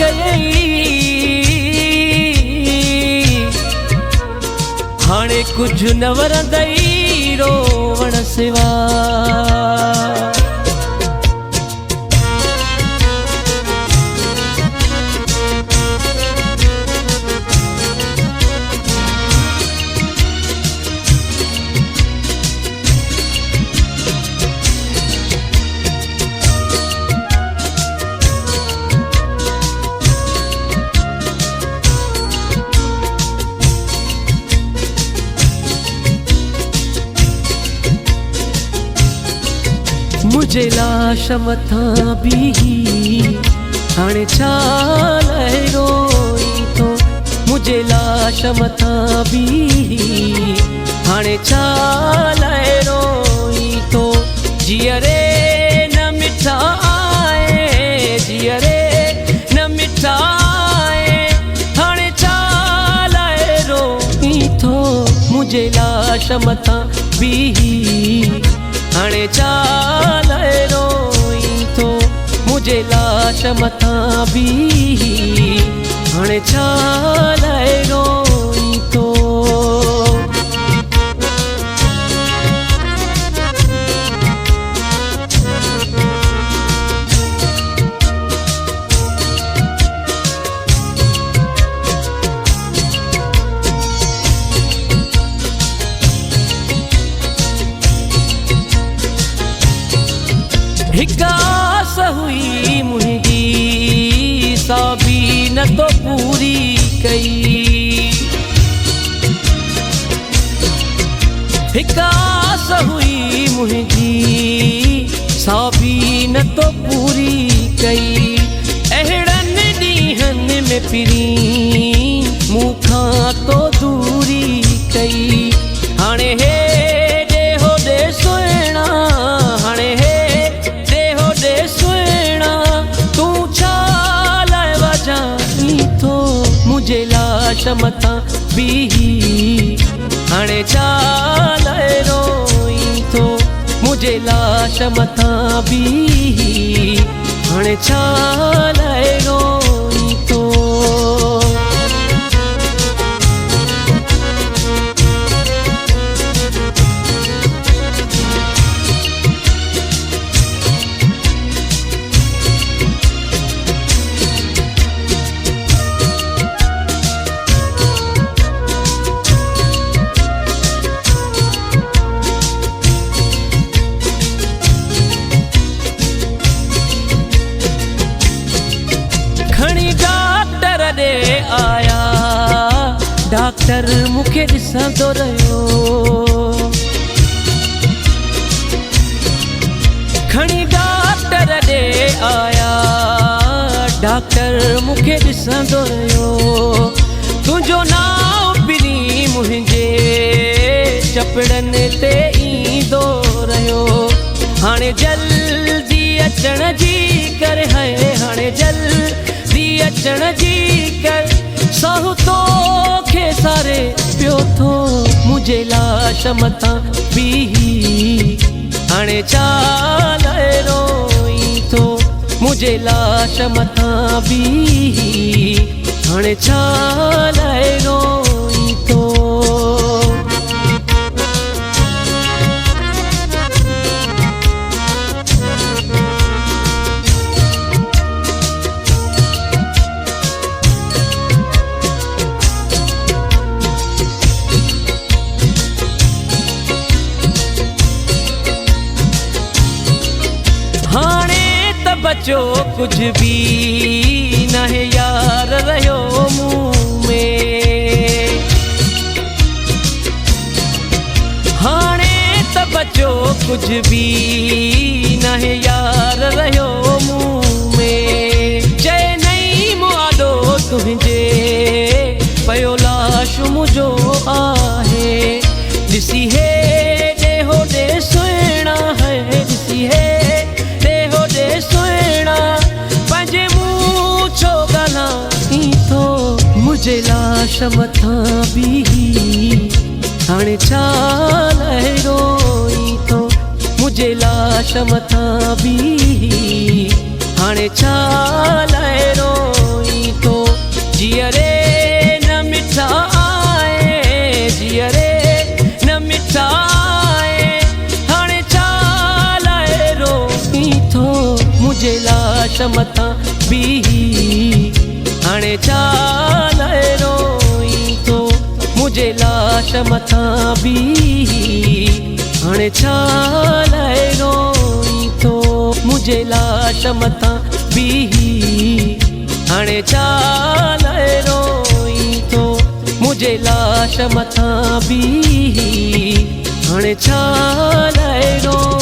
कयई हाणे कुछ न वरंदई रोवण सिवा। मुझे लाश मथा भी हाणे छा लाइ रोई थो। मुझे लाश मथा भी हाणे छा लाइ रोई थो। जीअरे न मिठाए जीअरे न मिठाए हाणे छा लाइ रोई थो। मुझे लाश मथा भी हाणे छा लाइ रोई थो। मुझे लाश मथा भी हाणे छा लाइ रोई थो। हिक आस हुई मुंहिंजी सा भी न तो पूरी कई। हिक आस हुई मुंहिंजी सा भी न तो पूरी कई। अहिड़नि ॾींहंनि में पिरी मूंखां तो दूरी कई। हाणे हे ॾे होॾे सुहिणा हाणे हे मुझे लाश मथा भी हाणे छा लाइ रोई थो। मुझे लाश मथा भी हाणे छा लाइ रोई थो। आया डॉक्टर मूंखे ॾिसंदो रहियो। खणी डॉक्टर ॾे आया डॉक्टर मूंखे ॾिसंदो रहियो। तुंहिंजो नाव पिनी मुंहिंजे चपड़नि ते ईंदो रहियो। हाणे जल्दी अचण जी कर है हाणे जल्दी अचण जी कर साहु तोखे सारे पियो थो। मुझे लाश मथा भी हाणे छा लाइ रोई थो। मुझे लाश मथा भी हाणे छा लाइ रोई थो। बचो कुछ भी न है यार रहियो मुँह में। हाणे त बचो कुछ भी न है यार रहियो मुँह में। चए नहीं मुआदो तुंहिंजे पयो लाश मुंहिंजो आहे। ॾिसी हे ॾे होॾे सुहिणा है ॾिसी हे मुझे लाश मथा भी हाणे छा लाइ रोई थो। मुझे लाश मथा भी हाणे छा लाइ रोई जियरे न मिठाए जियरे न मिठाए हाणे चालाए रोई थो मुझे लाश मथा बीही हाणे चालाए रोई थो मुझे लाश मथा बीही हाणे चालाए रोई थो मुझे लाश मथा बीही हाणे चालाए रोई थो मुझे लाश मथा बीही हाणे चालाए रोई